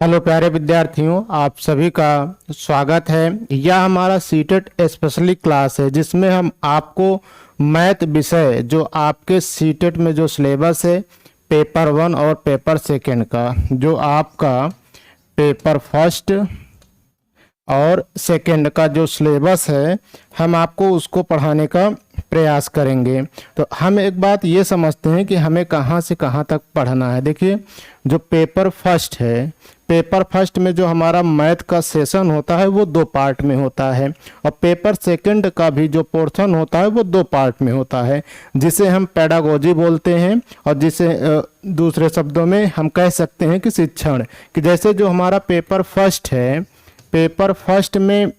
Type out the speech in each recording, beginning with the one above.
Hello प्यारे विद्यार्थियों, आप सभी का स्वागत है। यह हमारा सीटेट स्पेशली क्लास है जिसमें हम आपको मैथ विषय जो आपके सीटेट में जो सिलेबस है पेपर 1 और पेपर 2 का, जो आपका पेपर फर्स्ट और सेकंड का जो सिलेबस है हम आपको उसको पढ़ाने का प्रयास करेंगे। तो हम एक बात ये समझते हैं कि हमें कहाँ से कहाँ तक पढ़ना है। देखिए, जो पेपर फर्स्ट है, पेपर फर्स्ट में जो हमारा मैथ का सेशन होता है वो 2 पार्ट में होता है, और पेपर सेकंड का भी जो पोर्शन होता है वो 2 पार्ट में होता है, जिसे हम पेडागोजी बोलते हैं और जिसे दूसरे शब्दों में हम कह सकते हैं कि शिक्षण। कि जैसे जो हमारा पेपर फर्स्ट है, पेपर फर्स्ट में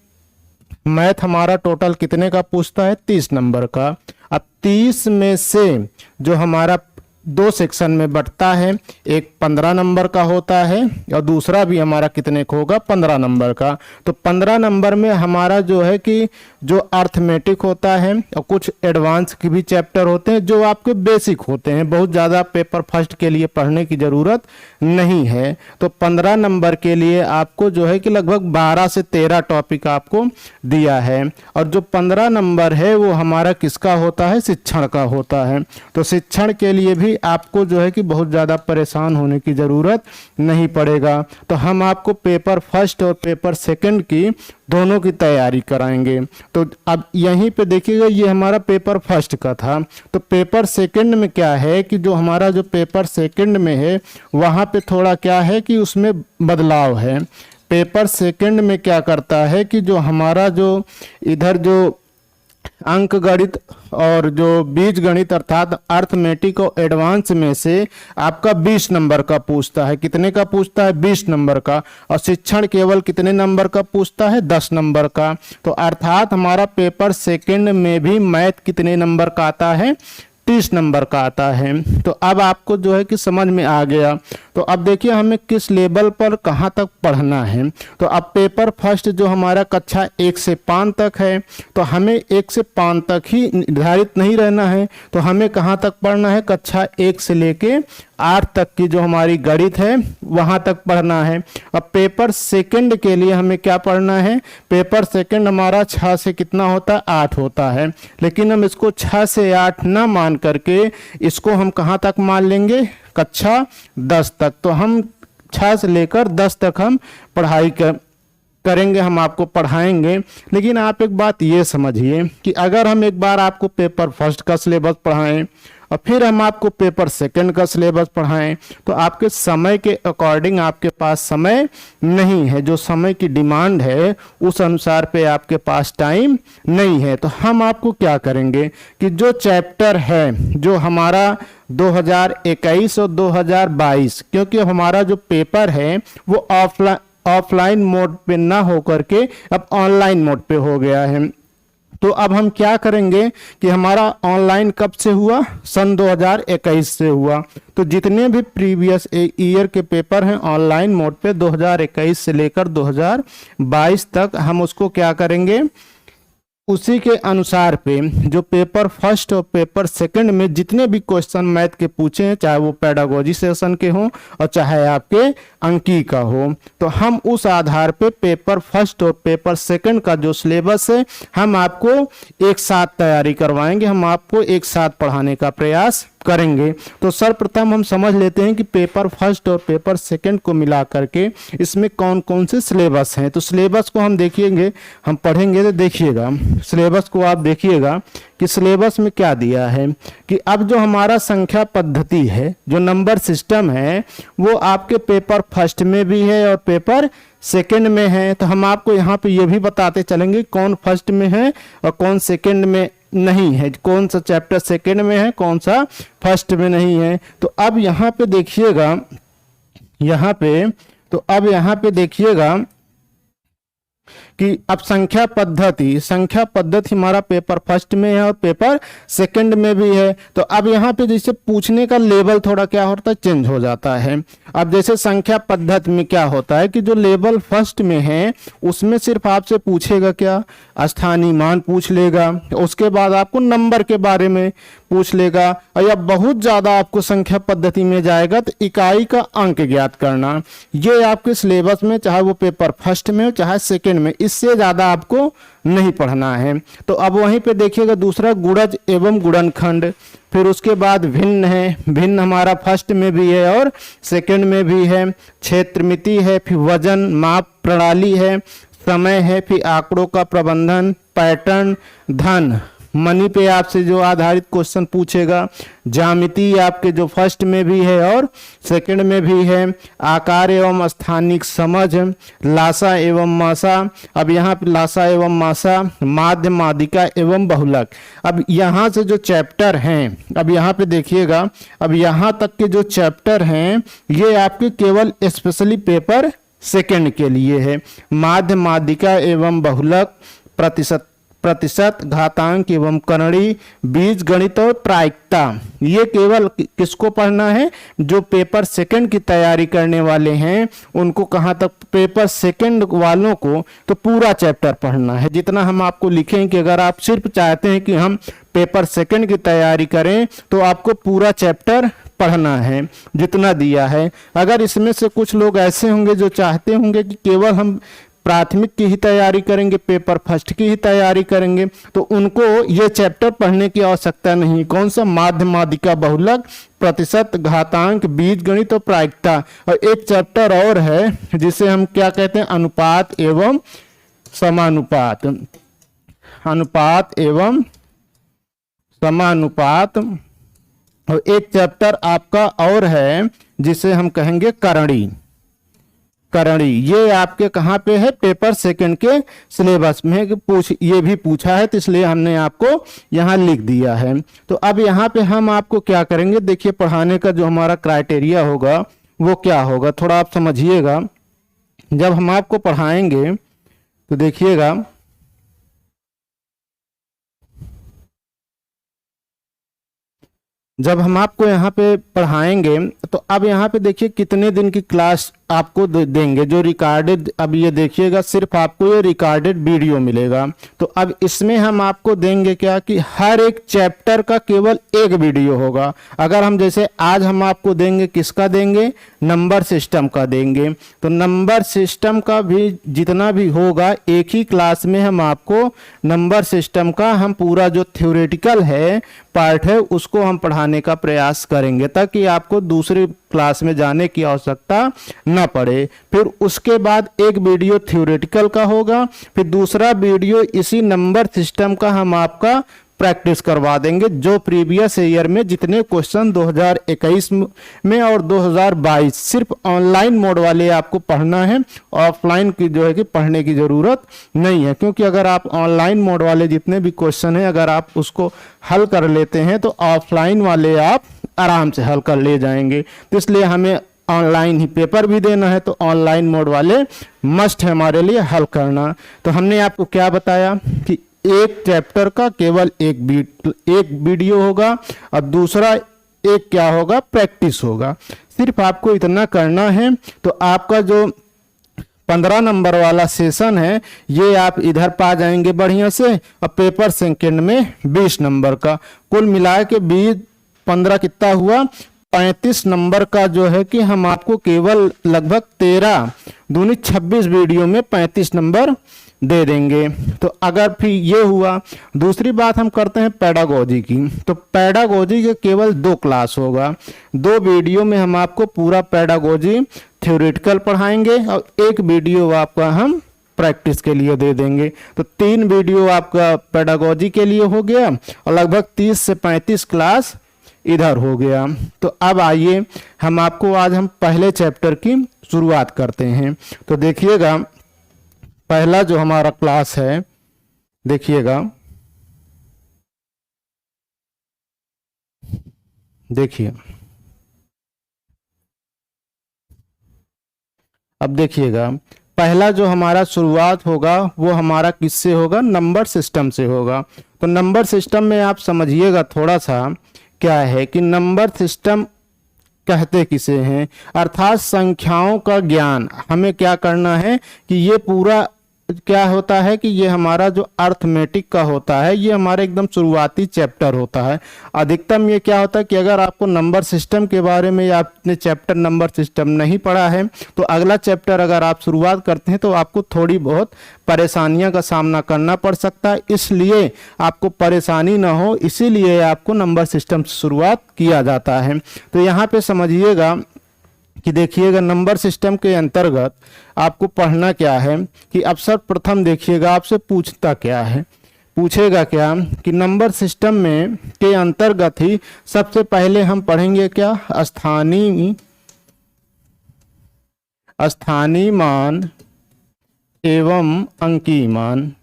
मैथ हमारा टोटल कितने का पूछता है? 30 नंबर का। अब 30 में से जो हमारा 2 सेक्शन में बंटता है, एक 15 नंबर का होता है और दूसरा भी हमारा कितने का होगा? 15 नंबर का। तो 15 नंबर में हमारा जो है कि जो अर्थमेटिक होता है और कुछ एडवांस की भी चैप्टर होते हैं जो आपके बेसिक होते हैं, बहुत ज़्यादा पेपर फर्स्ट के लिए पढ़ने की ज़रूरत नहीं है। तो 15 नंबर के लिए आपको जो है कि लगभग 12 से 13 टॉपिक आपको दिया है, और जो 15 नंबर है वो हमारा किसका होता है? शिक्षण का होता है। तो शिक्षण के लिए भी आपको जो है कि बहुत ज़्यादा परेशान होने की ज़रूरत नहीं पड़ेगा। तो हम आपको पेपर फर्स्ट और पेपर सेकंड की दोनों की तैयारी कराएंगे। तो अब यहीं पे देखिएगा, ये हमारा पेपर फर्स्ट का था। तो पेपर सेकंड में क्या है कि जो हमारा जो पेपर सेकंड में है वहाँ पे थोड़ा क्या है कि उसमें बदलाव है। पेपर सेकंड में क्या करता है कि जो हमारा जो इधर जो अंक गणित और जो बीज गणित अर्थात अर्थमेटिक और एडवांस में से आपका 20 नंबर का पूछता है। कितने का पूछता है? 20 नंबर का। और शिक्षण केवल कितने नंबर का पूछता है? 10 नंबर का। तो अर्थात हमारा पेपर सेकंड में भी मैथ कितने नंबर का आता है? 30 नंबर का आता है। तो अब आपको जो है कि समझ में आ गया। तो अब देखिए हमें किस लेवल पर कहाँ तक पढ़ना है। तो अब पेपर फर्स्ट जो हमारा कक्षा 1 से 5 तक है, तो हमें 1 से 5 तक ही निर्धारित नहीं रहना है। तो हमें कहाँ तक पढ़ना है? कक्षा 1 से लेके 8 तक की जो हमारी गणित है वहाँ तक पढ़ना है। अब पेपर सेकंड के लिए हमें क्या पढ़ना है? पेपर सेकंड हमारा 6 से कितना होता है? 8 होता है। लेकिन हम इसको 6 से 8 ना मान करके इसको हम कहाँ तक मान लेंगे? कक्षा 10 तक। तो हम 6 से लेकर 10 तक हम पढ़ाई करेंगे, हम आपको पढ़ाएंगे। लेकिन आप एक बात ये समझिए कि अगर हम एक बार आपको पेपर फर्स्ट का सिलेबस पढ़ाएं और फिर हम आपको पेपर सेकंड का सिलेबस पढ़ाएं, तो आपके समय के अकॉर्डिंग आपके पास समय नहीं है। जो समय की डिमांड है उस अनुसार पे आपके पास टाइम नहीं है। तो हम आपको क्या करेंगे कि जो चैप्टर है जो हमारा 2021 और 2022, क्योंकि हमारा जो पेपर है वो ऑफलाइन मोड पे ना हो करके अब ऑनलाइन मोड पे हो गया है। तो अब हम क्या करेंगे कि हमारा ऑनलाइन कब से हुआ? सन 2021 से हुआ। तो जितने भी प्रीवियस ईयर के पेपर हैं ऑनलाइन मोड पे 2021 से लेकर 2022 तक हम उसको क्या करेंगे? उसी के अनुसार पे जो पेपर फर्स्ट और पेपर सेकंड में जितने भी क्वेश्चन मैथ के पूछे हैं, चाहे वो पेडागोजी सेशन के हों और चाहे आपके अंकी का हो, तो हम उस आधार पे पेपर फर्स्ट और पेपर सेकंड का जो सिलेबस है हम आपको एक साथ तैयारी करवाएंगे, हम आपको एक साथ पढ़ाने का प्रयास करेंगे। तो सर्वप्रथम हम समझ लेते हैं कि पेपर फर्स्ट और पेपर सेकंड को मिला करके इसमें कौन कौन से सिलेबस हैं। तो सिलेबस को हम देखिएंगे, हम पढ़ेंगे। तो देखिएगा सिलेबस को, आप देखिएगा कि सिलेबस में क्या दिया है कि अब जो हमारा संख्या पद्धति है, जो नंबर सिस्टम है, वो आपके पेपर फर्स्ट में भी है और पेपर सेकंड में है। तो हम आपको यहाँ पे ये भी बताते चलेंगे कौन फर्स्ट में है और कौन सेकंड में नहीं है, कौन सा चैप्टर सेकंड में है, कौन सा फर्स्ट में नहीं है। तो अब यहाँ पे देखिएगा, यहाँ पे तो अब यहाँ पे देखिएगा कि अब संख्या पद्धति हमारा पेपर फर्स्ट में है और पेपर सेकंड में भी है। तो अब यहाँ पे जैसे पूछने का लेवल थोड़ा क्या होता है, चेंज हो जाता है। अब जैसे संख्या पद्धति में क्या होता है कि जो लेवल फर्स्ट में है उसमें सिर्फ आपसे पूछेगा क्या, स्थानीय मान पूछ लेगा, उसके बाद आपको नंबर के बारे में पूछ लेगा, और या बहुत ज्यादा आपको संख्या पद्धति में जाएगा तो इकाई का अंक ज्ञात करना। ये आपके सिलेबस में चाहे वो पेपर फर्स्ट में हो चाहे सेकंड में, इससे ज्यादा आपको नहीं पढ़ना है। तो अब वहीं पे देखिएगा दूसरा गुणज एवं गुणनखंड, फिर उसके बाद भिन्न है, भिन्न हमारा फर्स्ट में भी है और सेकंड में भी है, क्षेत्रमिति है, फिर वजन माप प्रणाली है, समय है, फिर आंकड़ों का प्रबंधन, पैटर्न, धन मनी पे आपसे जो आधारित क्वेश्चन पूछेगा, ज्यामिति आपके जो फर्स्ट में भी है और सेकंड में भी है, आकार एवं स्थानिक समझ, लासा एवं मासा। अब यहाँ पे लासा एवं मासा, माध्य माध्यिका एवं बहुलक। अब यहाँ से जो चैप्टर हैं, अब यहाँ पे देखिएगा, अब यहाँ तक के जो चैप्टर हैं ये आपके केवल स्पेशली पेपर सेकंड के लिए है। माध्य माध्यिका एवं बहुलक, प्रतिशत घातांक एवं करणी, बीज गणित और प्रायिकता, ये केवल किसको पढ़ना है, जो पेपर सेकंड की तैयारी करने वाले हैं उनको। कहाँ तक, पेपर सेकंड वालों को तो पूरा चैप्टर पढ़ना है। जितना हम आपको लिखें कि अगर आप सिर्फ चाहते हैं कि हम पेपर सेकंड की तैयारी करें तो आपको पूरा चैप्टर पढ़ना है जितना दिया है। अगर इसमें से कुछ लोग ऐसे होंगे जो चाहते होंगे कि केवल हम प्राथमिक की ही तैयारी करेंगे, पेपर फर्स्ट की ही तैयारी करेंगे, तो उनको ये चैप्टर पढ़ने की आवश्यकता नहीं। कौन सा, माध्य माध्यिका बहुलक, प्रतिशत घातांक, बीज गणित और प्रायिकता। और एक चैप्टर और है जिसे हम क्या कहते हैं, अनुपात एवं समानुपात, अनुपात एवं समानुपात। और एक चैप्टर आपका और है जिसे हम कहेंगे करणी। ये आपके कहाँ पे है, पेपर सेकंड के सिलेबस में ये भी पूछा है, तो इसलिए हमने आपको यहाँ लिख दिया है। तो अब यहाँ पे हम आपको क्या करेंगे, देखिए पढ़ाने का जो हमारा क्राइटेरिया होगा वो क्या होगा, थोड़ा आप समझिएगा। जब हम आपको पढ़ाएंगे तो देखिएगा, जब हम आपको यहाँ पे पढ़ाएंगे तो अब यहाँ पे देखिए कितने दिन की क्लास आपको देंगे, जो रिकॉर्डेड। अब ये देखिएगा सिर्फ आपको ये रिकॉर्डेड वीडियो मिलेगा। तो अब इसमें हम आपको देंगे क्या कि हर एक चैप्टर का केवल एक वीडियो होगा। अगर हम जैसे आज हम आपको देंगे, किसका देंगे, नंबर सिस्टम का देंगे, तो नंबर सिस्टम का भी जितना भी होगा एक ही क्लास में हम आपको नंबर सिस्टम का हम पूरा जो थ्योरेटिकल है पार्ट है उसको हम पढ़ाने का प्रयास करेंगे, ताकि आपको दूसरी क्लास में जाने की आवश्यकता न पड़े। फिर उसके बाद एक वीडियो थ्योरेटिकल का होगा, फिर दूसरा वीडियो इसी नंबर सिस्टम का हम आपका प्रैक्टिस करवा देंगे, जो प्रीवियस ईयर में जितने क्वेश्चन 2021 में और 2022 सिर्फ ऑनलाइन मोड वाले आपको पढ़ना है। ऑफलाइन की जो है कि पढ़ने की जरूरत नहीं है, क्योंकि अगर आप ऑनलाइन मोड वाले जितने भी क्वेश्चन हैं अगर आप उसको हल कर लेते हैं तो ऑफलाइन वाले आप आराम से हल कर ले जाएंगे। तो इसलिए हमें ऑनलाइन ही पेपर भी देना है, तो ऑनलाइन मोड वाले मस्ट है हमारे लिए हल करना। तो हमने आपको क्या बताया कि एक चैप्टर का केवल एक वीडियो होगा और दूसरा एक क्या होगा, प्रैक्टिस होगा। सिर्फ आपको इतना करना है तो आपका जो 15 नंबर वाला सेशन है ये आप इधर पा जाएंगे बढ़िया से। और पेपर सेकंड में 20 नंबर का, कुल मिला के 15 कितना हुआ, 35 नंबर का जो है कि हम आपको केवल लगभग 13 दूनी 26 वीडियो में 35 नंबर दे देंगे। तो अगर फिर ये हुआ, दूसरी बात हम करते हैं पेडागोजी की। तो पेडागोजी के केवल 2 क्लास होगा, 2 वीडियो में हम आपको पूरा पेडागोजी थ्योरेटिकल पढ़ाएंगे और एक वीडियो आपका हम प्रैक्टिस के लिए दे देंगे। तो 3 वीडियो आपका पेडागोजी के लिए हो गया और लगभग 30 से 35 क्लास इधर हो गया। तो अब आइए हम आपको आज हम पहले चैप्टर की शुरुआत करते हैं। तो देखिएगा पहला जो हमारा क्लास है, देखिएगा, देखिए अब देखिएगा पहला जो हमारा शुरुआत होगा वो हमारा किससे होगा, नंबर सिस्टम से होगा। तो नंबर सिस्टम में आप समझिएगा थोड़ा सा क्या है कि नंबर सिस्टम कहते किसे हैं, अर्थात संख्याओं का ज्ञान हमें क्या करना है कि ये पूरा क्या होता है कि ये हमारा जो अर्थमेटिक का होता है ये हमारा एकदम शुरुआती चैप्टर होता है। अधिकतम ये क्या होता है कि अगर आपको नंबर सिस्टम के बारे में या आपने चैप्टर नंबर सिस्टम नहीं पढ़ा है तो अगला चैप्टर अगर आप शुरुआत करते हैं तो आपको थोड़ी बहुत परेशानियां का सामना करना पड़ सकता है। इसलिए आपको परेशानी ना हो इसीलिए आपको नंबर सिस्टम से शुरुआत किया जाता है। तो यहाँ पे समझिएगा कि देखिएगा नंबर सिस्टम के अंतर्गत आपको पढ़ना क्या है कि अब सर्वप्रथम देखिएगा आपसे पूछता क्या है, पूछेगा क्या कि नंबर सिस्टम में के अंतर्गत ही सबसे पहले हम पढ़ेंगे क्या, स्थानीय मान एवं अंकीय मान।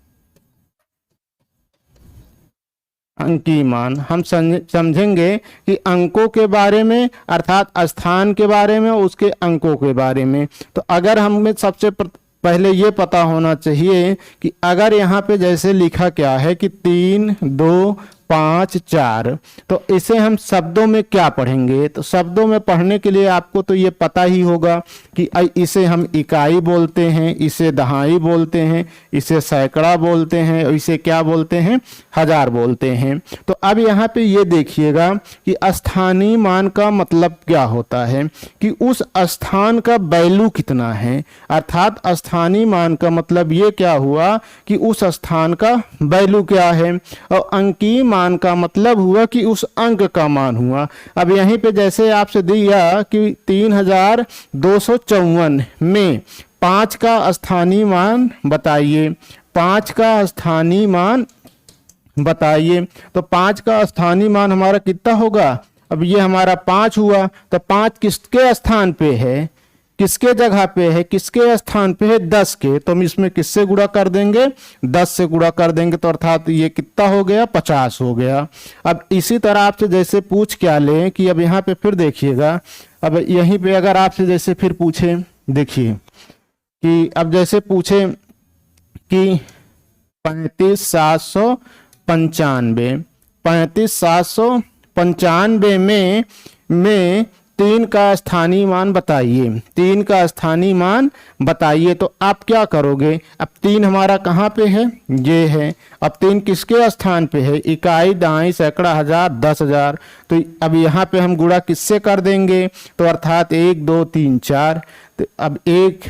अंकीय मान हम समझेंगे कि अंकों के बारे में अर्थात स्थान के बारे में उसके अंकों के बारे में। तो अगर हमें सबसे पहले ये पता होना चाहिए कि अगर यहाँ पे जैसे लिखा क्या है कि 3 2 5 4 तो इसे हम शब्दों में क्या पढ़ेंगे। तो शब्दों में पढ़ने के लिए आपको तो ये पता ही होगा कि इसे हम इकाई बोलते हैं, इसे दहाई बोलते हैं, इसे सैकड़ा बोलते हैं, इसे क्या बोलते हैं, हजार बोलते हैं। तो अब यहाँ पे ये देखिएगा कि स्थानीय मान का मतलब क्या होता है कि उस स्थान का वैल्यू कितना है, अर्थात स्थानीय मान का मतलब ये क्या हुआ कि उस स्थान का वैल्यू क्या है। और अंकीय मान का मतलब हुआ कि उस अंक का मान हुआ। अब यहीं पे जैसे आपसे दिया कि 3254 में 5 का स्थानीय मान बताइए, 5 का स्थानीय मान बताइए। तो 5 का स्थानीय मान हमारा कितना होगा, अब ये हमारा 5 हुआ तो 5 किसके स्थान पे है, किसके जगह पे है, किसके स्थान पे है, 10 के। तो हम इसमें किससे गुणा कर देंगे, 10 से गुणा कर देंगे। तो अर्थात ये कितना हो गया, 50 हो गया। अब इसी तरह आपसे जैसे पूछ क्या लें कि अब यहाँ पे फिर देखिएगा, अब यहीं पे अगर आपसे जैसे फिर पूछे, देखिए कि अब जैसे पूछे कि 35,795 में 3 का स्थानीय मान बताइए, 3 का स्थानीय मान बताइए। तो आप क्या करोगे, अब 3 हमारा कहाँ पे है, ये है। अब 3 किसके स्थान पे है, इकाई दहाई सैकड़ा हजार 10,000। तो अब यहाँ पे हम गुणा किससे कर देंगे, तो अर्थात 1 2 3 4। तो अब 1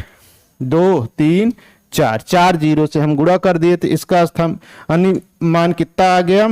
2 3 4 4 जीरो से हम गुणा कर दिए तो इसका स्थानीय मान कितना आ गया,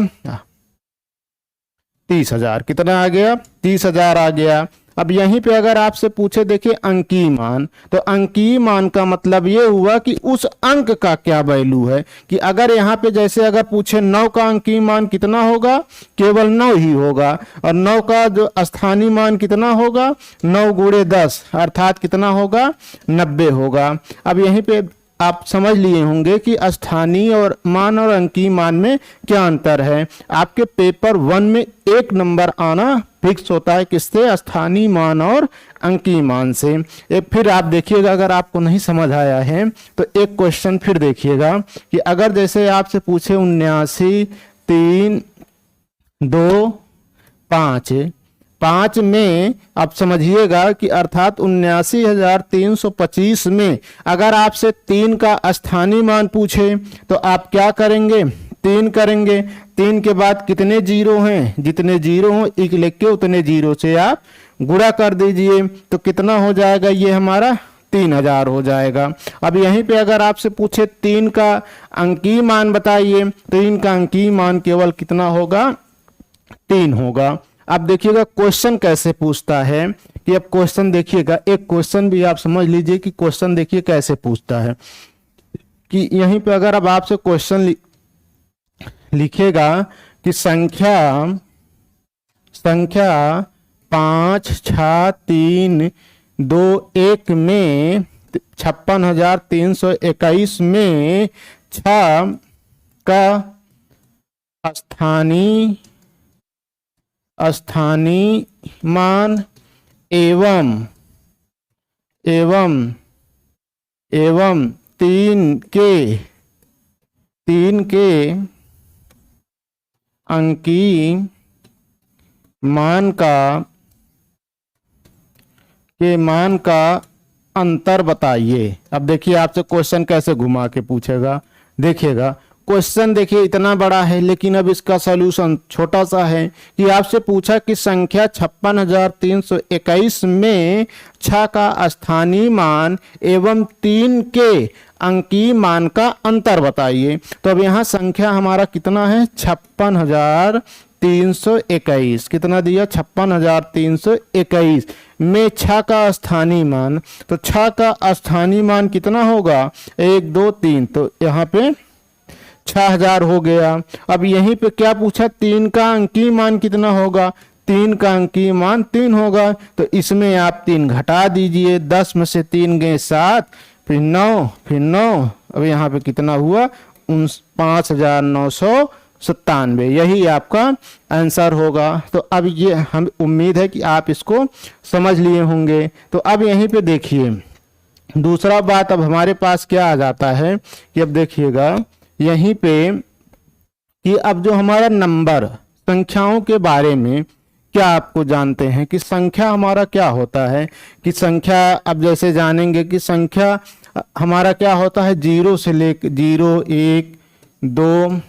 30,000। कितना आ गया, 30,000 आ गया। अब यहीं पे अगर आपसे पूछे देखिए अंकीय मान, तो अंकीय मान का मतलब ये हुआ कि उस अंक का क्या वैल्यू है। कि अगर यहाँ पे जैसे अगर पूछे 9 का अंकीय मान कितना होगा, केवल 9 ही होगा। और 9 का जो स्थानीय मान कितना होगा, 9 गुणे 10 अर्थात कितना होगा, 90 होगा। अब यहीं पे आप समझ लिए होंगे कि स्थानीय और मान और अंकीय मान में क्या अंतर है। आपके पेपर 1 में 1 नंबर आना फिक्स होता है किससे, स्थानीय मान और अंकीय मान से। एक फिर आप देखिएगा अगर आपको नहीं समझ आया है तो एक क्वेश्चन फिर देखिएगा कि अगर जैसे आपसे पूछे 79 3 2 5 में आप समझिएगा कि अर्थात 79,325 में अगर आपसे 3 का स्थानीय मान पूछे तो आप क्या करेंगे, 3 करेंगे। 3 के बाद कितने जीरो हैं, जितने जीरो हो एक लिख के उतने जीरो से आप गुणा कर दीजिए। तो कितना हो जाएगा, ये हमारा 3,000 हो जाएगा। अब यहीं पे अगर आपसे पूछे 3 का अंकीय मान बताइए, 3 का अंकीय मान केवल कितना होगा, 3 होगा। अब देखिएगा क्वेश्चन कैसे पूछता है कि अब क्वेश्चन देखिएगा, एक क्वेश्चन भी आप समझ लीजिए कि क्वेश्चन देखिए कैसे पूछता है कि यहीं पे अगर अब आपसे क्वेश्चन लिखेगा कि संख्या 5 6 3 2 1 में 56,321 में 6 का स्थानीय मान एवं एवं तीन के अंकीय मान का अंतर बताइए। अब देखिए आपसे क्वेश्चन कैसे घुमा के पूछेगा। देखिएगा क्वेश्चन देखिए इतना बड़ा है, लेकिन अब इसका सॉल्यूशन छोटा सा है कि आपसे पूछा कि संख्या 56,321 में 6 का स्थानीय मान एवं 3 के अंकीय मान का अंतर बताइए। तो अब यहाँ संख्या हमारा कितना है 56,321, कितना दिया 56,321 में 6 का स्थानीय मान। तो 6 का स्थानीय मान कितना होगा 1 2 3, तो यहाँ पे 6,000 हो गया। अब यहीं पे क्या पूछा 3 का अंकीय मान कितना होगा, 3 का अंकीय मान 3 होगा। तो इसमें आप 3 घटा दीजिए, 10 में से 3 गए 7, फिर 9, अब यहाँ पे कितना हुआ 5,997। यही आपका आंसर होगा। तो अब ये हम उम्मीद है कि आप इसको समझ लिए होंगे। तो अब यहीं पे देखिए दूसरा बात, अब हमारे पास क्या आ जाता है कि अब देखिएगा यहीं पे कि अब जो हमारा नंबर संख्याओं के बारे में क्या आपको जानते हैं कि संख्या हमारा क्या होता है कि संख्या, अब जैसे जानेंगे कि संख्या हमारा क्या होता है 0 से लेकर 0 1 2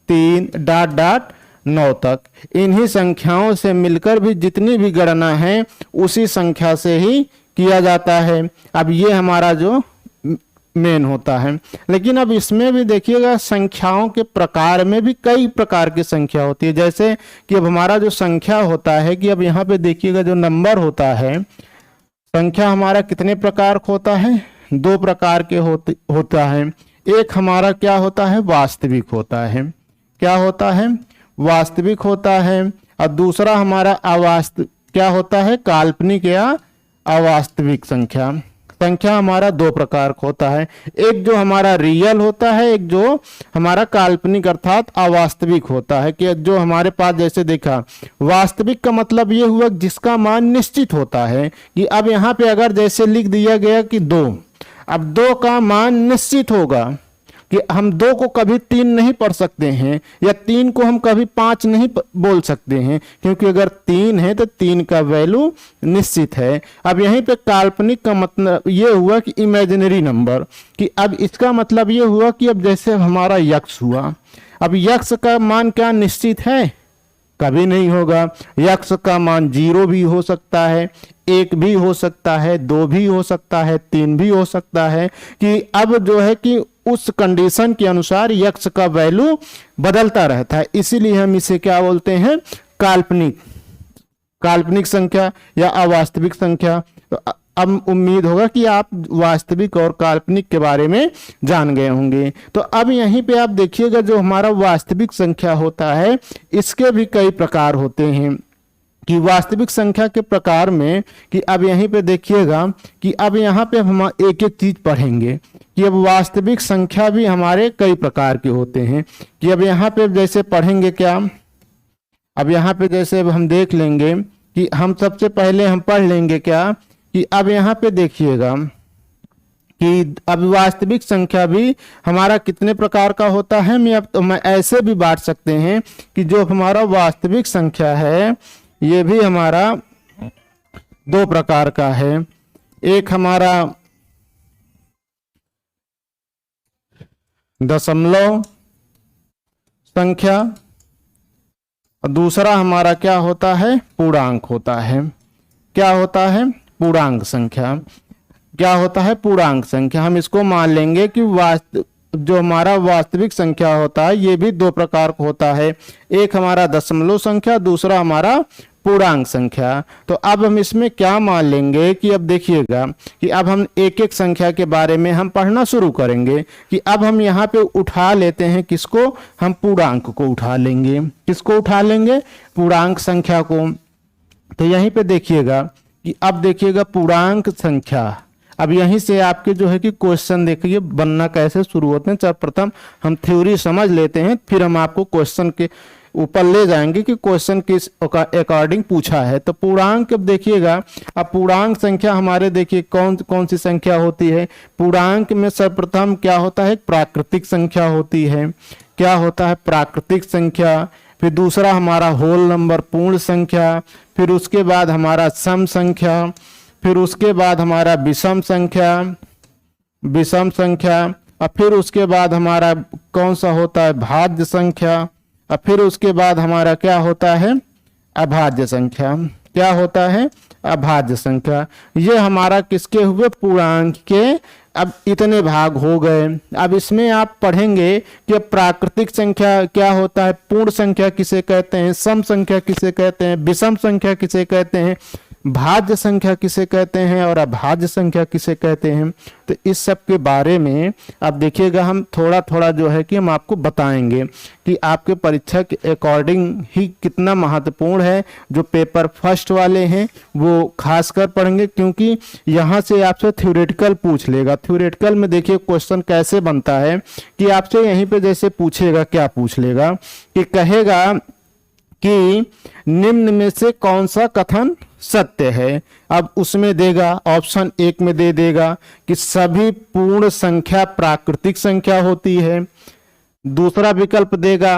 3 डॉट 9 तक। इन्हीं संख्याओं से मिलकर भी जितनी भी गणना है उसी संख्या से ही किया जाता है। अब ये हमारा जो मेन होता है। लेकिन अब इसमें भी देखिएगा संख्याओं के प्रकार में भी कई प्रकार की संख्या होती है। जैसे कि अब हमारा जो संख्या होता है कि अब यहाँ पे देखिएगा जो नंबर होता है, संख्या हमारा कितने प्रकार का होता है 2 प्रकार के होता है। एक हमारा क्या होता है वास्तविक होता है, क्या होता है वास्तविक होता है, और दूसरा हमारा क्या होता है काल्पनिक या अवास्तविक संख्या। संख्या हमारा 2 प्रकार का होता है, एक जो हमारा रियल होता है, एक जो हमारा काल्पनिक अर्थात अवास्तविक होता है। कि जो हमारे पास जैसे देखा वास्तविक का मतलब ये हुआ जिसका मान निश्चित होता है कि अब यहाँ पे अगर जैसे लिख दिया गया कि 2, अब 2 का मान निश्चित होगा कि हम 2 को कभी 3 नहीं पढ़ सकते हैं या 3 को हम कभी 5 नहीं बोल सकते हैं, क्योंकि अगर 3 है तो 3 का वैल्यू निश्चित है। अब यहीं पे काल्पनिक का मतलब ये हुआ कि इमेजिनरी नंबर, कि अब इसका मतलब ये हुआ कि अब जैसे हमारा यक्ष हुआ, अब यक्ष का मान क्या निश्चित है, कभी नहीं होगा। यक्ष का मान 0 भी हो सकता है, 1 भी हो सकता है, 2 भी हो सकता है, 3 भी हो सकता है। कि अब जो है कि उस कंडीशन के अनुसार यक्ष का वैल्यू बदलता रहता है, इसीलिए हम इसे क्या बोलते हैं काल्पनिक संख्या या अवास्तविक संख्या। तो अब उम्मीद होगा कि आप वास्तविक और काल्पनिक के बारे में जान गए होंगे। तो अब यहीं पे आप देखिएगा जो हमारा वास्तविक संख्या होता है इसके भी कई प्रकार होते हैं। कि वास्तविक संख्या के प्रकार में कि अब यहीं पे देखिएगा कि अब यहाँ पे हम एक एक चीज पढ़ेंगे कि अब वास्तविक संख्या भी हमारे कई प्रकार के होते हैं। कि अब यहाँ पे जैसे पढ़ेंगे क्या, अब यहाँ पे जैसे अब हम देख लेंगे कि हम सबसे पहले हम पढ़ लेंगे क्या कि अब यहाँ पे देखिएगा कि अब वास्तविक संख्या भी हमारा कितने प्रकार का होता है। मैं ऐसे भी बांट सकते हैं कि जो हमारा वास्तविक संख्या है ये भी हमारा 2 प्रकार का है। एक हमारा दशमलव संख्या और दूसरा हमारा क्या होता है पूर्णांक होता है। क्या होता है पूर्णांक संख्या। क्या होता है पूर्णांक संख्या। हम इसको मान लेंगे कि जो हमारा वास्तविक संख्या होता है ये भी 2 प्रकार का होता है, एक हमारा दशमलव संख्या, दूसरा हमारा पूर्णांक संख्या। तो अब हम इसमें क्या मान लेंगे कि अब देखिएगा कि अब हम एक एक संख्या के बारे में हम पढ़ना शुरू करेंगे। कि अब हम यहाँ पे उठा लेते हैं किसको, हम पूर्णांक को उठा लेंगे। किसको उठा लेंगे पूर्णांक संख्या को। तो यहीं पे देखिएगा कि अब देखिएगा पूर्णांक संख्या, अब यहीं से आपके जो है कि क्वेश्चन देखिए बनना कैसे शुरू होते हैं। सर्वप्रथम हम थ्योरी समझ लेते हैं फिर हम आपको क्वेश्चन के ऊपर ले जाएंगे कि क्वेश्चन किस अकॉर्डिंग पूछा है। तो पूर्णांक अब देखिएगा, अब पूर्णांक संख्या हमारे देखिए कौन कौन सी संख्या होती है। पूर्णांक में सर्वप्रथम क्या होता है, प्राकृतिक संख्या होती है। क्या होता है, प्राकृतिक संख्या। फिर दूसरा हमारा होल नंबर, पूर्ण संख्या। फिर उसके बाद हमारा सम संख्या। फिर उसके बाद हमारा विषम संख्या, विषम संख्या। और फिर उसके बाद हमारा कौन सा होता है, भाज्य संख्या। और फिर उसके बाद हमारा क्या होता है, अभाज्य संख्या। क्या होता है, अभाज्य संख्या। ये हमारा किसके हुए, पूर्णांक के। अब इतने भाग हो गए। अब इसमें आप पढ़ेंगे कि प्राकृतिक संख्या क्या होता है, पूर्ण संख्या किसे कहते हैं, सम संख्या किसे कहते हैं, विषम संख्या किसे कहते हैं, भाज्य संख्या किसे कहते हैं और अभाज्य संख्या किसे कहते हैं। तो इस सब के बारे में आप देखिएगा, हम थोड़ा थोड़ा जो है कि हम आपको बताएंगे कि आपके परीक्षा के अकॉर्डिंग ही कितना महत्वपूर्ण है। जो पेपर फर्स्ट वाले हैं वो खासकर पढ़ेंगे, क्योंकि यहाँ से आपसे थ्योरेटिकल पूछ लेगा। थ्योरेटिकल में देखिए क्वेश्चन कैसे बनता है कि आपसे यहीं पे जैसे पूछेगा, क्या पूछ लेगा कि कहेगा कि निम्न में से कौन सा कथन सत्य है। अब उसमें देगा ऑप्शन 1 में दे देगा कि सभी पूर्ण संख्या प्राकृतिक संख्या होती है। दूसरा विकल्प देगा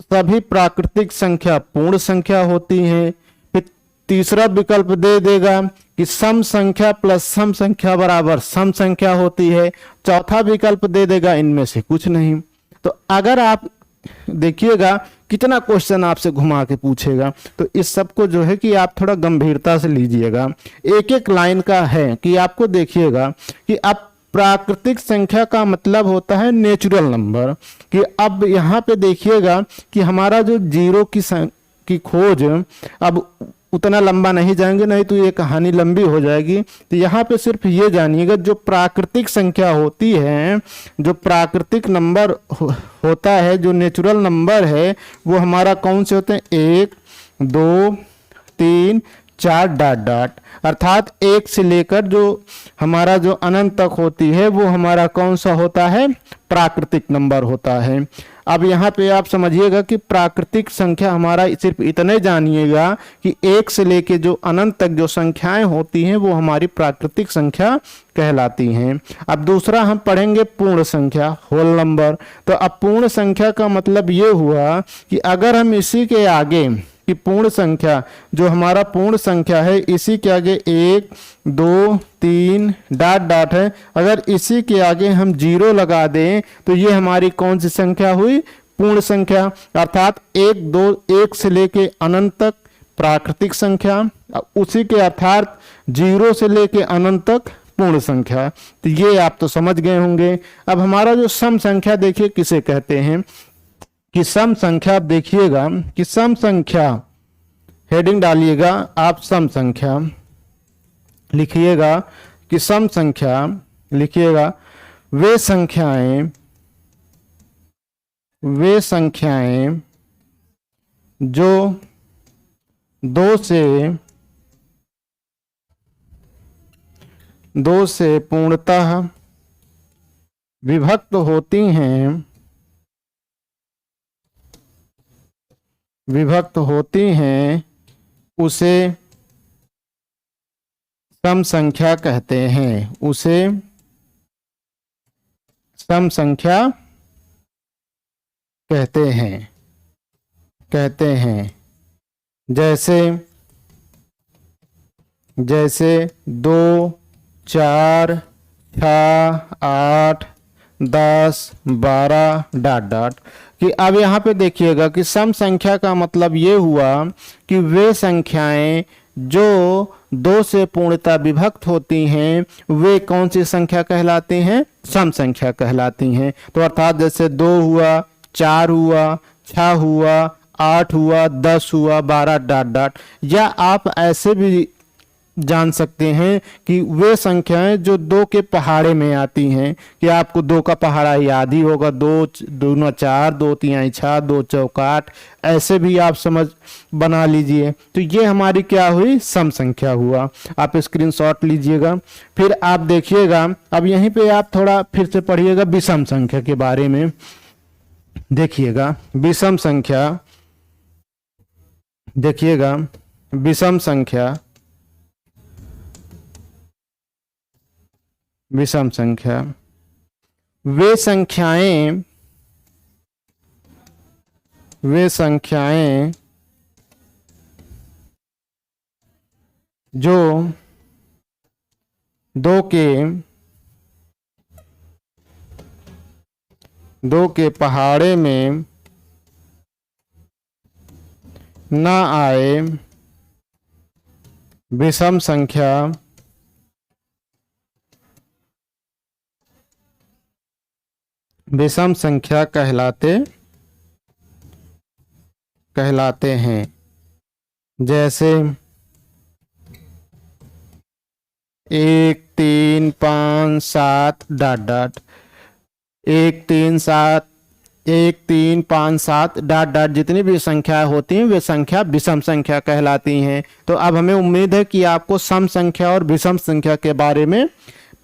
सभी प्राकृतिक संख्या पूर्ण संख्या होती है। फिर तीसरा विकल्प दे देगा कि सम संख्या प्लस सम संख्या बराबर सम संख्या होती है। चौथा विकल्प दे देगा इनमें से कुछ नहीं। तो अगर आप देखिएगा कितना क्वेश्चन आपसे घुमा के पूछेगा, तो इस सब को जो है कि आप थोड़ा गंभीरता से लीजिएगा। एक एक लाइन का है कि आपको देखिएगा कि अब प्राकृतिक संख्या का मतलब होता है नेचुरल नंबर। कि अब यहाँ पे देखिएगा कि हमारा जो जीरो की खोज, अब उतना लंबा नहीं जाएंगे, नहीं तो ये कहानी लंबी हो जाएगी। तो यहाँ पे सिर्फ ये जानिएगा, जो प्राकृतिक संख्या होती है, जो प्राकृतिक नंबर होता है, जो नेचुरल नंबर है, वो हमारा कौन से होते हैं, 1 2 3 4 डॉट डॉट, अर्थात 1 से लेकर जो हमारा जो अनंत तक होती है वो हमारा कौन सा होता है, प्राकृतिक नंबर होता है। अब यहाँ पे आप समझिएगा कि प्राकृतिक संख्या हमारा सिर्फ इतने जानिएगा कि 1 से लेके जो अनंत तक जो संख्याएं होती हैं वो हमारी प्राकृतिक संख्या कहलाती हैं। अब दूसरा हम पढ़ेंगे पूर्ण संख्या, होल नंबर। तो अब पूर्ण संख्या का मतलब ये हुआ कि अगर हम इसी के आगे कि पूर्ण संख्या, जो हमारा पूर्ण संख्या है, इसी के आगे 1 2 3 डॉट डॉट है, अगर इसी के आगे हम 0 लगा दें तो ये हमारी कौन सी संख्या हुई, पूर्ण संख्या। अर्थात 1 2 1 से लेके अनंत तक प्राकृतिक संख्या, उसी के अर्थात 0 से लेके अनंत तक पूर्ण संख्या। तो ये आप तो समझ गए होंगे। अब हमारा जो सम संख्या देखिए किसे कहते हैं, कि सम संख्या देखिएगा कि सम संख्या, हेडिंग डालिएगा आप, सम संख्या लिखिएगा कि सम संख्या लिखिएगा वे संख्याएं जो 2 से पूर्णतः विभक्त होती हैं उसे सम संख्या कहते हैं। उसे सम संख्या कहते हैं। जैसे 2 4 6 8 10 12 डॉट डॉट। कि अब यहाँ पे देखिएगा कि सम संख्या का मतलब ये हुआ कि वे संख्याएं जो 2 से पूर्णतः विभक्त होती हैं वे कौन सी संख्या कहलाती हैं, सम संख्या कहलाती हैं। तो अर्थात जैसे 2 हुआ, 4 हुआ, 6 हुआ, 8 हुआ, 10 हुआ, 12 डॉट डॉट। या आप ऐसे भी जान सकते हैं कि वे संख्याएं जो 2 के पहाड़े में आती हैं, कि आपको 2 का पहाड़ा याद ही होगा, 2 दूना 4, 2 तिहाई 6, 2 चौका 8, ऐसे भी आप समझ बना लीजिए। तो ये हमारी क्या हुई, सम संख्या हुआ। आप स्क्रीनशॉट लीजिएगा। फिर आप देखिएगा, अब यहीं पे आप थोड़ा फिर से पढ़िएगा विषम संख्या के बारे में। देखिएगा विषम संख्या देखिएगा विषम संख्या, विषम संख्या वे संख्याएं, वे संख्याएं जो दो के पहाड़े में न आए, विषम संख्या, विषम संख्या कहलाते हैं। जैसे 1 3 5 7 डॉट डॉट, 1 3 7 1 3 5 7 डॉट डॉट, जितनी भी संख्या होती हैं वे संख्या विषम संख्या कहलाती हैं। तो अब हमें उम्मीद है कि आपको सम संख्या और विषम संख्या के बारे में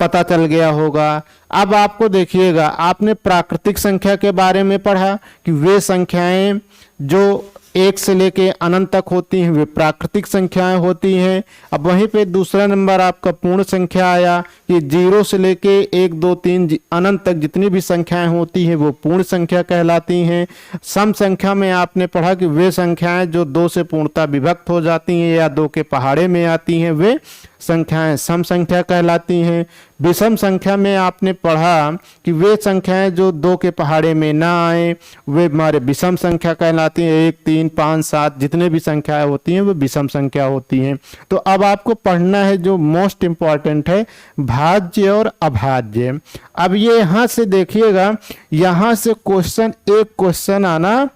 पता चल गया होगा। अब आपको देखिएगा, आपने प्राकृतिक संख्या के बारे में पढ़ा कि वे संख्याएं जो 1 से लेके अनंत तक होती हैं वे प्राकृतिक संख्याएं होती हैं। अब वहीं पे दूसरा नंबर आपका पूर्ण संख्या आया कि 0 से लेके 1 2 3 अनंत तक जितनी भी संख्याएं होती हैं वो पूर्ण संख्या कहलाती हैं। सम संख्या में आपने पढ़ा कि वे संख्याएं जो 2 से पूर्णतः विभक्त हो जाती हैं या 2 के पहाड़े में आती हैं वे संख्याएं सम संख्या कहलाती हैं। विषम संख्या में आपने पढ़ा कि वे संख्याएं जो 2 के पहाड़े में ना आए वे हमारे विषम संख्या कहलाती हैं। 1 3 5 7 जितने भी संख्याएं होती हैं वो विषम संख्या होती हैं। तो अब आपको पढ़ना है जो मोस्ट इंपॉर्टेंट है, भाज्य और अभाज्य। अब ये यहाँ से देखिएगा, यहाँ से एक क्वेश्चन आना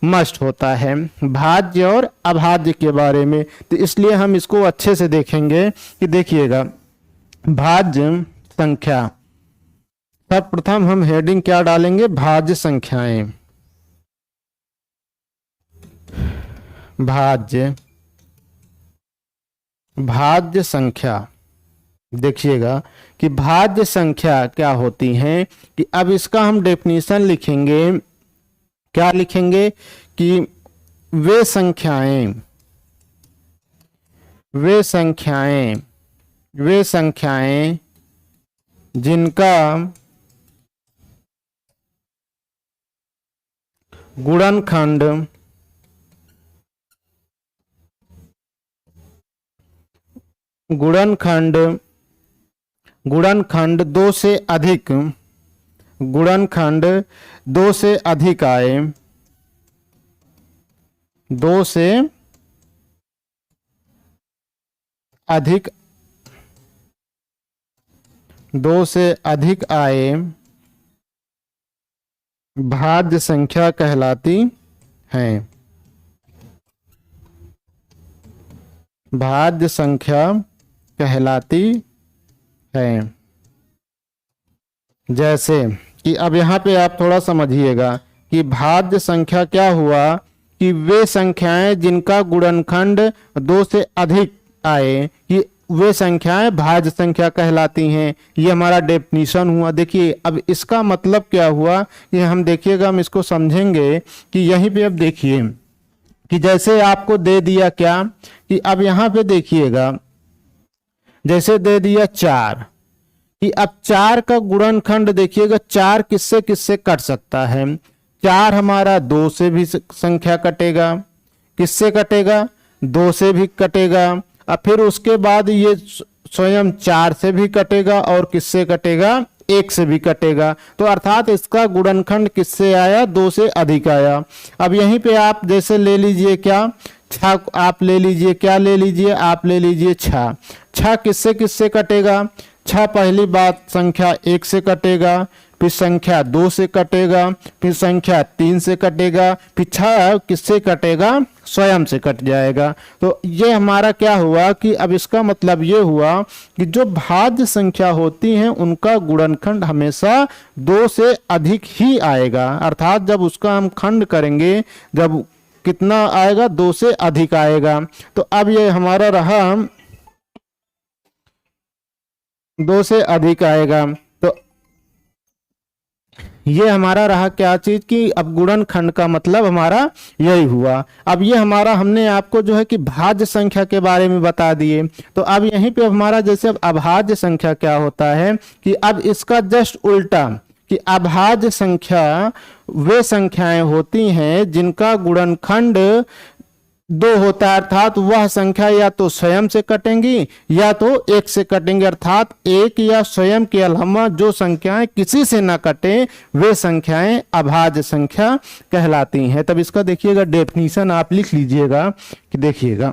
मस्ट होता है भाज्य और अभाज्य के बारे में। तो इसलिए हम इसको अच्छे से देखेंगे कि देखिएगा भाज्य संख्या, सर्वप्रथम हम हेडिंग क्या डालेंगे, भाज्य संख्याएं, भाज्य संख्या। देखिएगा कि भाज्य संख्या क्या होती हैं, कि अब इसका हम डेफिनेशन लिखेंगे। क्या लिखेंगे कि वे संख्याएं जिनका गुणनखंड गुणनखंड 2 से अधिक, गुणनखंड 2 से अधिक आए, 2 से अधिक आए भाज्य संख्या कहलाती हैं। भाज्य संख्या कहलाती है। जैसे कि अब यहाँ पे आप थोड़ा समझिएगा कि भाज्य संख्या क्या हुआ, कि वे संख्याएं जिनका गुणनखंड 2 से अधिक आए, कि वे संख्याएं भाज्य संख्या कहलाती हैं। ये हमारा डेफिनेशन हुआ। देखिए अब इसका मतलब क्या हुआ, कि हम देखिएगा, हम इसको समझेंगे कि यहीं पे अब देखिए कि जैसे आपको दे दिया क्या, कि अब यहाँ पे देखिएगा जैसे दे दिया 4, कि अब 4 का गुणनखंड देखिएगा 4 किससे किससे कट सकता है। 4 हमारा 2 से भी संख्या कटेगा, किससे कटेगा, 2 से भी कटेगा, और फिर उसके बाद ये स्वयं 4 से भी कटेगा और किससे कटेगा, 1 से भी कटेगा। तो अर्थात इसका गुणनखंड किससे आया, 2 से अधिक आया। अब यहीं पे आप जैसे ले लीजिए क्या, 6 आप ले लीजिए, क्या ले लीजिए, आप ले लीजिए 6। 6 किससे किससे कटेगा, 6 पहली बात संख्या 1 से कटेगा, फिर संख्या 2 से कटेगा, फिर संख्या 3 से कटेगा, फिर 6 किससे कटेगा, स्वयं से कट जाएगा। तो ये हमारा क्या हुआ, कि अब इसका मतलब ये हुआ कि जो भाज्य संख्या होती हैं उनका गुणनखंड हमेशा 2 से अधिक ही आएगा। अर्थात जब उसका हम खंड करेंगे, जब कितना आएगा, 2 से अधिक आएगा। तो अब ये हमारा रहा 2 से अधिक आएगा। तो ये हमारा रहा क्या चीज कि अब गुणनखंड का मतलब हमारा यही हुआ। अब ये हमारा हमने आपको जो है कि भाज्य संख्या के बारे में बता दिए। तो अब यहीं पे हमारा जैसे अब अभाज्य संख्या क्या होता है कि अब इसका जस्ट उल्टा कि अभाज्य संख्या वे संख्याएं होती हैं जिनका गुणनखंड 2 होता है, अर्थात वह संख्या या तो स्वयं से कटेंगी या तो 1 से कटेंगे, अर्थात 1 या स्वयं के अलावा जो संख्याएं किसी से ना कटे वे संख्याएं अभाज्य संख्या कहलाती हैं। तब इसका देखिएगा डेफिनीशन आप लिख लीजिएगा कि देखिएगा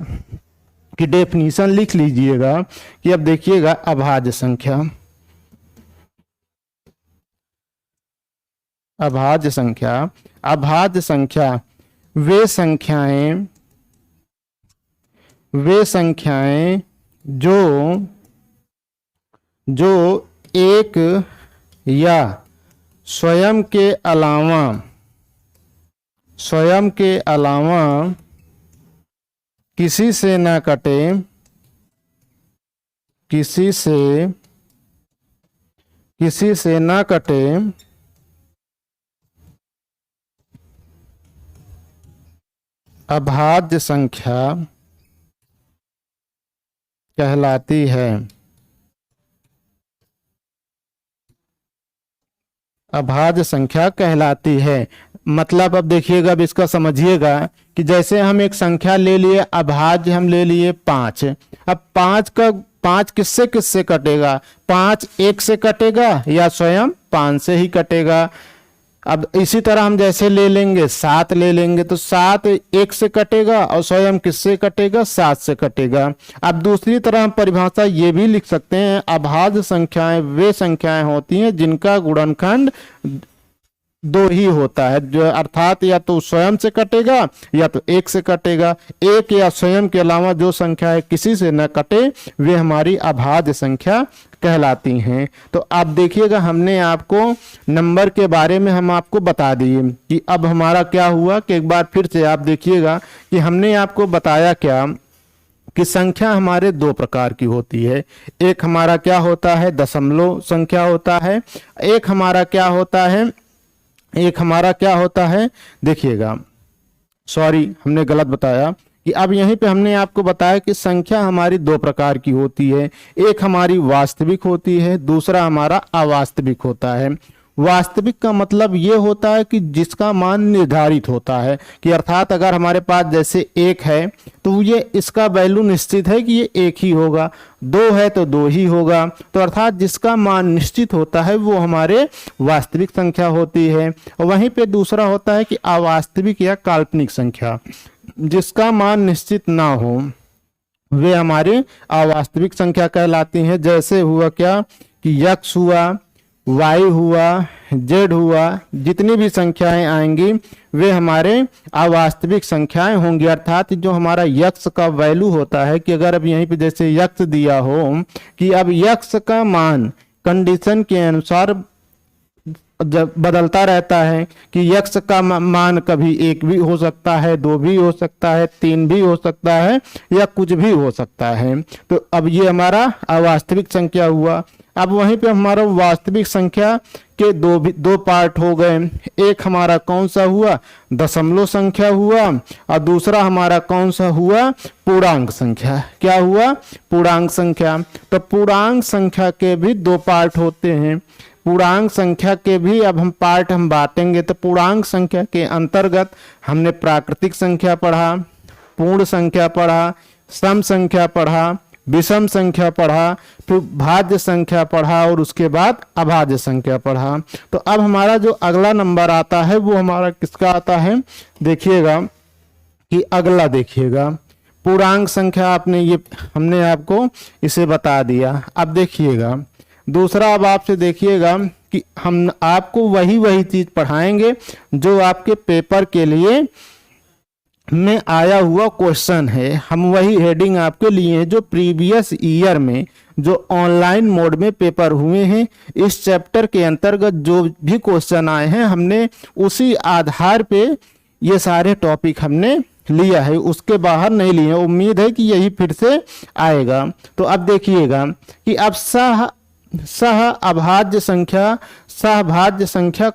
कि डेफिनीशन लिख लीजिएगा कि अब देखिएगा अभाज्य संख्या, अभाज्य संख्या, अभाज्य संख्या वे संख्याएं जो एक या स्वयं के अलावा किसी से ना कटे, किसी से ना कटे अभाज्य संख्या कहलाती है। अभाज्य संख्या कहलाती है। मतलब अब देखिएगा, अब इसका समझिएगा कि जैसे हम एक संख्या ले लिए, अभाज्य हम ले लिए 5। अब 5 किससे किससे कटेगा? 5 1 से कटेगा या स्वयं 5 से ही कटेगा। अब इसी तरह हम जैसे ले लेंगे 7 ले लेंगे तो 7 1 से कटेगा और स्वयं किससे कटेगा? 7 से कटेगा। अब दूसरी तरह हम परिभाषा ये भी लिख सकते हैं, अभाज्य संख्याएं वे संख्याएं होती हैं जिनका गुणनखंड 2 ही होता है, जो अर्थात या तो स्वयं से कटेगा या तो 1 से कटेगा। 1 या स्वयं के अलावा जो संख्या है किसी से न कटे वे हमारी अभाज्य संख्या कहलाती हैं। तो आप देखिएगा, हमने आपको नंबर के बारे में हम आपको बता दिए कि अब हमारा क्या हुआ कि एक बार फिर से आप देखिएगा कि हमने आपको बताया क्या कि संख्या हमारे 2 प्रकार की होती है। एक हमारा क्या होता है? दशमलव संख्या होता है। एक हमारा क्या होता है देखिएगा, सॉरी हमने गलत बताया कि अब यहीं पे हमने आपको बताया कि संख्या हमारी 2 प्रकार की होती है। एक हमारी वास्तविक होती है, दूसरा हमारा अवास्तविक होता है। वास्तविक का मतलब ये होता है कि जिसका मान निर्धारित होता है, कि अर्थात अगर हमारे पास जैसे 1 है तो ये इसका वैल्यू निश्चित है कि ये 1 ही होगा, 2 है तो 2 ही होगा। तो अर्थात जिसका मान निश्चित होता है वो हमारे वास्तविक संख्या होती है। और वहीं पे दूसरा होता है कि अवास्तविक या काल्पनिक संख्या, जिसका मान निश्चित ना हो वे हमारे अवास्तविक संख्या कहलाती हैं। जैसे हुआ क्या कि x हुआ, y हुआ, z हुआ, जितनी भी संख्याएं आएंगी वे हमारे अवास्तविक संख्याएं होंगी। अर्थात जो हमारा x का वैल्यू होता है कि अगर अब यहीं पे जैसे x दिया हो कि अब x का मान कंडीशन के अनुसार जब बदलता रहता है कि x का मान कभी 1 भी हो सकता है, 2 भी हो सकता है, 3 भी हो सकता है या कुछ भी हो सकता है। तो अब ये हमारा अवास्तविक संख्या हुआ। अब वहीं पे हमारा वास्तविक संख्या के 2 पार्ट हो गए। एक हमारा कौन सा हुआ? दशमलव संख्या हुआ, और दूसरा हमारा कौन सा हुआ? पूर्णांक संख्या। क्या हुआ? पूर्णांक संख्या। तो पूर्णांक संख्या के भी 2 पार्ट होते हैं। पूर्णांक संख्या के भी अब हम पार्ट बांटेंगे। तो पूर्णांक संख्या के अंतर्गत हमने प्राकृतिक संख्या पढ़ा, पूर्ण संख्या पढ़ा, सम संख्या पढ़ा, विषम संख्या पढ़ा, फिर भाज्य संख्या पढ़ा और उसके बाद अभाज्य संख्या पढ़ा। तो अब हमारा जो अगला नंबर आता है वो हमारा किसका आता है? देखिएगा कि अगला देखिएगा पूर्णांक संख्या, आपने ये हमने आपको इसे बता दिया। अब देखिएगा दूसरा, अब आपसे देखिएगा कि हम आपको वही चीज पढ़ाएंगे जो आपके पेपर के लिए में आया हुआ क्वेश्चन है। हम वही हेडिंग आपके लिए है जो प्रीवियस ईयर में जो ऑनलाइन मोड में पेपर हुए हैं। इस चैप्टर के अंतर्गत जो भी क्वेश्चन आए हैं हमने उसी आधार पे ये सारे टॉपिक हमने लिया है, उसके बाहर नहीं लिए। उम्मीद है कि यही फिर से आएगा। तो अब देखिएगा कि अब सह अभाज्य संख्या, सहभाज्य संख्या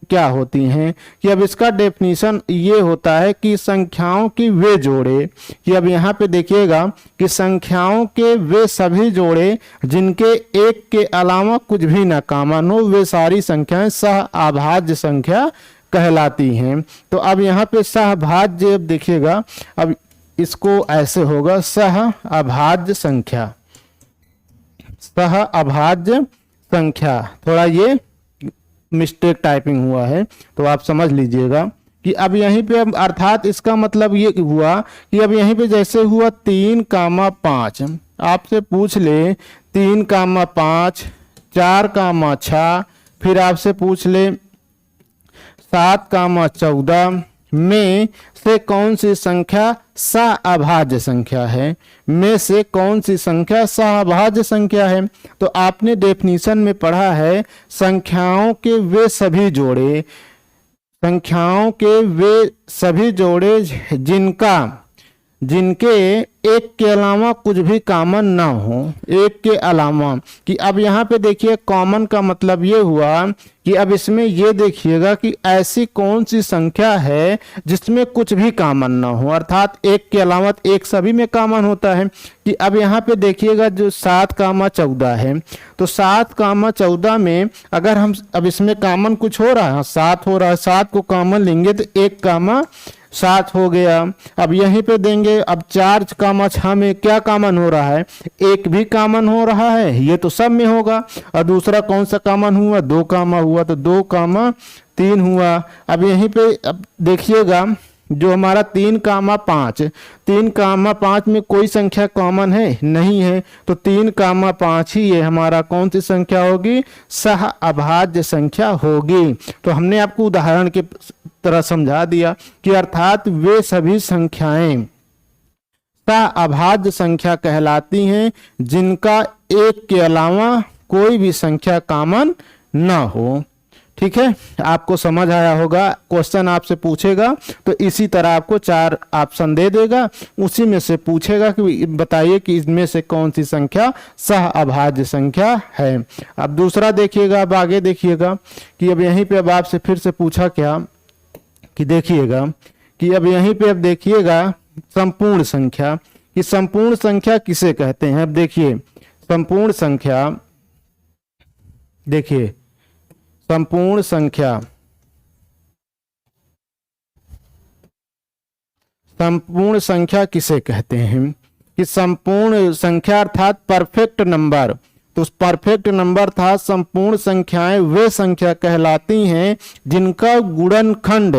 क्या होती हैं कि अब इसका डेफिनेशन ये होता है कि संख्याओं की वे जोड़े, कि अब यहाँ पे देखिएगा कि संख्याओं के वे सभी जोड़े जिनके एक के अलावा कुछ भी न कॉमन हो, वे सारी संख्याएं सह अभाज्य संख्या कहलाती हैं। तो अब यहाँ पे सहभाज्य, अब देखिएगा अब इसको ऐसे होगा सह अभाज्य संख्या, सह अभाज्य संख्या, थोड़ा ये मिस्टेक टाइपिंग हुआ है तो आप समझ लीजिएगा कि अब यहीं पे अब अर्थात इसका मतलब ये हुआ कि अब यहीं पे जैसे हुआ 3,5, आपसे पूछ ले 3,5, 4,6, फिर आपसे पूछ ले 7,14 में से कौन सी संख्या सहअभाज्य संख्या है, में से कौन सी संख्या सहअभाज्य संख्या है। तो आपने डेफिनेशन में पढ़ा है संख्याओं के वे सभी जोड़े, संख्याओं के वे सभी जोड़े जिनके एक के अलावा कुछ भी कॉमन ना हो, एक के अलावा, कि अब यहाँ पे देखिए कॉमन का मतलब ये हुआ कि अब इसमें ये देखिएगा कि ऐसी कौन सी संख्या है जिसमें कुछ भी कॉमन ना हो, अर्थात एक के अलावा एक सभी में कॉमन होता है। कि अब यहाँ पे देखिएगा जो 7,14 है, तो 7,14 में अगर हम अब इसमें कॉमन कुछ हो रहा है, 7 हो रहा है, 7 को कॉमन लेंगे तो 1,7 हो गया। अब यहीं पे देंगे, अब 4,6 में क्या कॉमन हो रहा है, एक भी कॉमन हो रहा है, ये तो सब में होगा। और दूसरा कौन सा कॉमन हुआ, 2, हुआ, तो 2,3 हुआ। अब यहीं पे अब देखिएगा जो हमारा 3,5 में कोई संख्या कॉमन है नहीं है, तो 3,5 ही ये हमारा कौन सी संख्या होगी, सहअभाज्य संख्या होगी। तो हमने आपको उदाहरण के तरह समझा दिया कि अर्थात वे सभी संख्याएं सहअभाज्य संख्या कहलाती हैं जिनका एक के अलावा कोई भी संख्या कॉमन ना हो। ठीक है, आपको समझ आया होगा। क्वेश्चन आपसे पूछेगा तो इसी तरह आपको 4 ऑप्शन दे देगा, उसी में से पूछेगा कि बताइए कि इसमें से कौन सी संख्या सहअभाज्य संख्या है। अब दूसरा देखिएगा, अब आगे देखिएगा कि अब यहीं पे अब आपसे फिर से पूछा क्या कि देखिएगा कि अब यहीं पे अब देखिएगा संपूर्ण संख्या, कि संपूर्ण संख्या किसे कहते हैं। अब देखिए संपूर्ण संख्या, देखिए संपूर्ण संख्या, संपूर्ण संख्या किसे कहते हैं कि संपूर्ण संख्या अर्थात परफेक्ट नंबर। तो परफेक्ट नंबर था संपूर्ण संख्याएं वे संख्या कहलाती हैं जिनका गुणनखंड,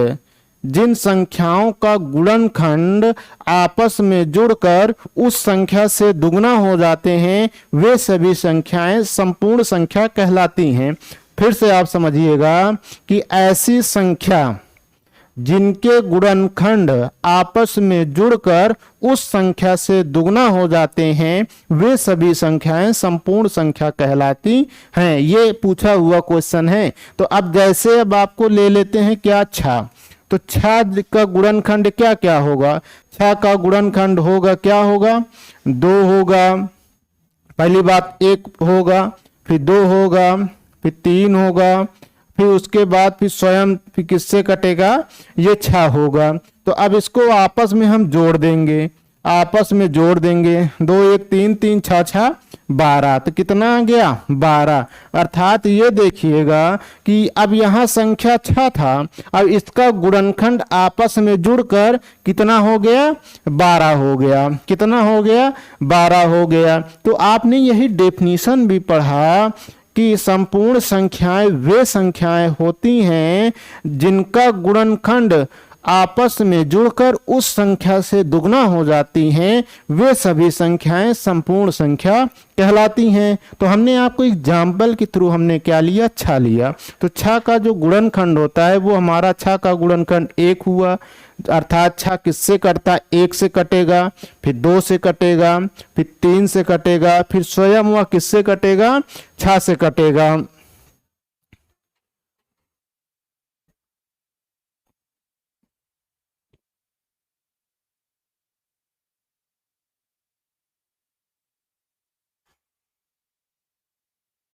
जिन संख्याओं का गुणनखंड आपस में जुड़कर उस संख्या से दुगना हो जाते हैं, वे सभी संख्याएं संपूर्ण संख्या कहलाती हैं। फिर से आप समझिएगा कि ऐसी संख्या जिनके गुणनखंड आपस में जुड़कर उस संख्या से दुगना हो जाते हैं, वे सभी संख्याएं संपूर्ण संख्या कहलाती हैं। ये पूछा हुआ क्वेश्चन है। तो अब जैसे अब आपको ले लेते हैं क्या, 6, तो 6 का गुणनखंड क्या क्या होगा, 6 का गुणनखंड होगा क्या होगा, 2 होगा, पहली बात 1 होगा, फिर 2 होगा, फिर 3 होगा, फिर उसके बाद फिर स्वयं फिर किससे कटेगा, ये 6 होगा। तो अब इसको आपस में हम जोड़ देंगे, आपस में जोड़ देंगे, 2 1 3 3 6 6 12, तो कितना आ गया 12। अर्थात ये देखिएगा कि अब यहाँ संख्या 6 था, अब इसका गुणनखंड आपस में जुड़कर कितना हो गया, 12 हो गया। कितना हो गया, 12 हो गया। तो आपने यही डेफिनेशन भी पढ़ा कि संपूर्ण संख्याएं वे संख्याएं होती हैं जिनका गुणनखंड आपस में जुड़कर उस संख्या से दुगना हो जाती हैं, वे सभी संख्याएं संपूर्ण संख्या कहलाती हैं। तो हमने आपको एग्जाम्पल के थ्रू हमने क्या लिया, 6 लिया। तो 6 का जो गुणनखंड होता है वो हमारा 6 का गुणनखंड 1 हुआ, अर्थात 6 किससे कटता है, 1 से कटेगा, फिर 2 से कटेगा, फिर 3 से कटेगा, फिर स्वयं वह किससे कटेगा, 6 से कटेगा।